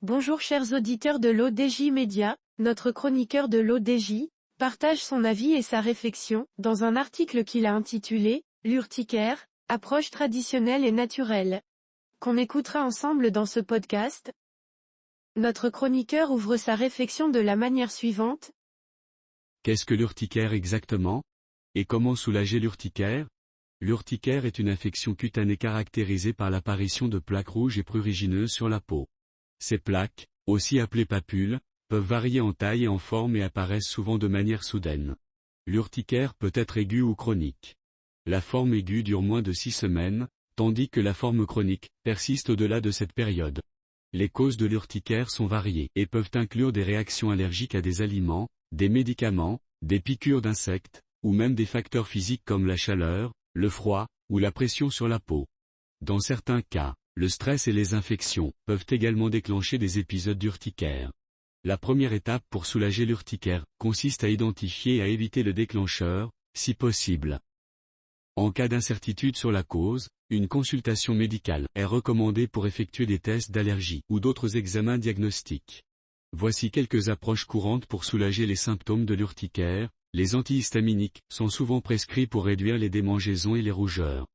Bonjour chers auditeurs de l'ODJ Média, notre chroniqueur de l'ODJ partage son avis et sa réflexion dans un article qu'il a intitulé « L'urticaire, approche traditionnelle et naturelle », qu'on écoutera ensemble dans ce podcast. Notre chroniqueur ouvre sa réflexion de la manière suivante. Qu'est-ce que l'urticaire exactement? Et comment soulager l'urticaire? L'urticaire est une infection cutanée caractérisée par l'apparition de plaques rouges et prurigineuses sur la peau. Ces plaques, aussi appelées papules, peuvent varier en taille et en forme et apparaissent souvent de manière soudaine. L'urticaire peut être aigu ou chronique. La forme aiguë dure moins de 6 semaines, tandis que la forme chronique persiste au-delà de cette période. Les causes de l'urticaire sont variées et peuvent inclure des réactions allergiques à des aliments, des médicaments, des piqûres d'insectes, ou même des facteurs physiques comme la chaleur, le froid, ou la pression sur la peau. Dans certains cas, le stress et les infections peuvent également déclencher des épisodes d'urticaire. La première étape pour soulager l'urticaire consiste à identifier et à éviter le déclencheur, si possible. En cas d'incertitude sur la cause, une consultation médicale est recommandée pour effectuer des tests d'allergie ou d'autres examens diagnostiques. Voici quelques approches courantes pour soulager les symptômes de l'urticaire. Les antihistaminiques sont souvent prescrits pour réduire les démangeaisons et les rougeurs.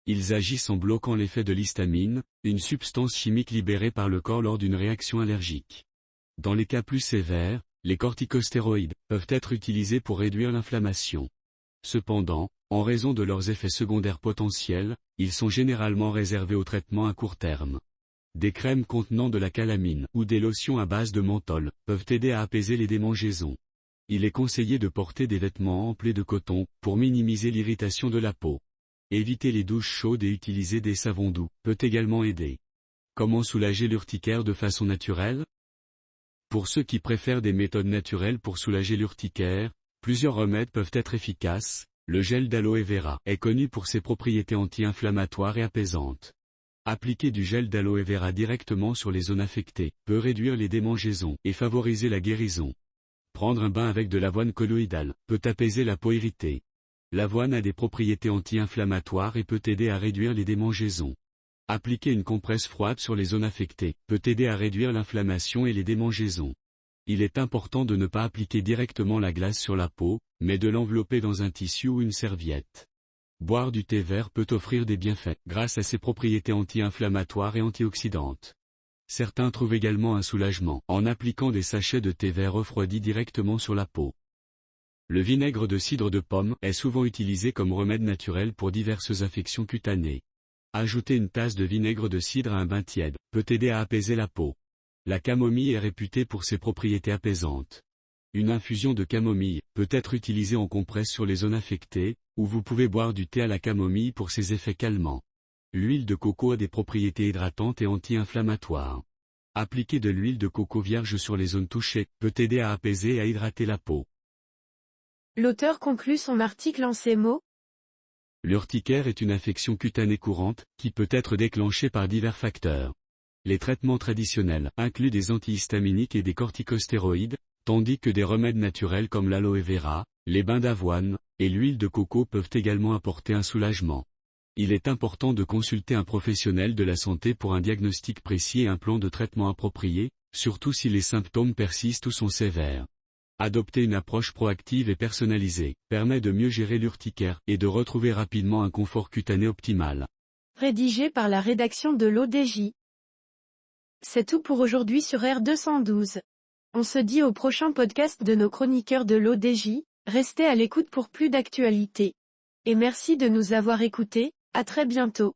Ils agissent en bloquant l'effet de l'histamine, une substance chimique libérée par le corps lors d'une réaction allergique. Dans les cas plus sévères, les corticostéroïdes peuvent être utilisés pour réduire l'inflammation. Cependant, en raison de leurs effets secondaires potentiels, ils sont généralement réservés au traitement à court terme. Des crèmes contenant de la calamine ou des lotions à base de menthol peuvent aider à apaiser les démangeaisons. Il est conseillé de porter des vêtements amples et de coton pour minimiser l'irritation de la peau. Éviter les douches chaudes et utiliser des savons doux peut également aider. Comment soulager l'urticaire de façon naturelle? Pour ceux qui préfèrent des méthodes naturelles pour soulager l'urticaire, plusieurs remèdes peuvent être efficaces. Le gel d'aloe vera est connu pour ses propriétés anti-inflammatoires et apaisantes. Appliquer du gel d'aloe vera directement sur les zones affectées peut réduire les démangeaisons et favoriser la guérison. Prendre un bain avec de l'avoine colloïdale peut apaiser la peau irritée. L'avoine a des propriétés anti-inflammatoires et peut aider à réduire les démangeaisons. Appliquer une compresse froide sur les zones affectées peut aider à réduire l'inflammation et les démangeaisons. Il est important de ne pas appliquer directement la glace sur la peau, mais de l'envelopper dans un tissu ou une serviette. Boire du thé vert peut offrir des bienfaits grâce à ses propriétés anti-inflammatoires et antioxydantes. Certains trouvent également un soulagement en appliquant des sachets de thé vert refroidi directement sur la peau. Le vinaigre de cidre de pomme est souvent utilisé comme remède naturel pour diverses infections cutanées. Ajouter une tasse de vinaigre de cidre à un bain tiède peut aider à apaiser la peau. La camomille est réputée pour ses propriétés apaisantes. Une infusion de camomille peut être utilisée en compresse sur les zones affectées, ou vous pouvez boire du thé à la camomille pour ses effets calmants. L'huile de coco a des propriétés hydratantes et anti-inflammatoires. Appliquer de l'huile de coco vierge sur les zones touchées peut aider à apaiser et à hydrater la peau. L'auteur conclut son article en ces mots. L'urticaire est une infection cutanée courante, qui peut être déclenchée par divers facteurs. Les traitements traditionnels incluent des antihistaminiques et des corticostéroïdes, tandis que des remèdes naturels comme l'aloe vera, les bains d'avoine, et l'huile de coco peuvent également apporter un soulagement. Il est important de consulter un professionnel de la santé pour un diagnostic précis et un plan de traitement approprié, surtout si les symptômes persistent ou sont sévères. Adopter une approche proactive et personnalisée permet de mieux gérer l'urticaire et de retrouver rapidement un confort cutané optimal. Rédigé par la rédaction de l'ODJ. C'est tout pour aujourd'hui sur R212. On se dit au prochain podcast de nos chroniqueurs de l'ODJ, restez à l'écoute pour plus d'actualités. Et merci de nous avoir écoutés, à très bientôt.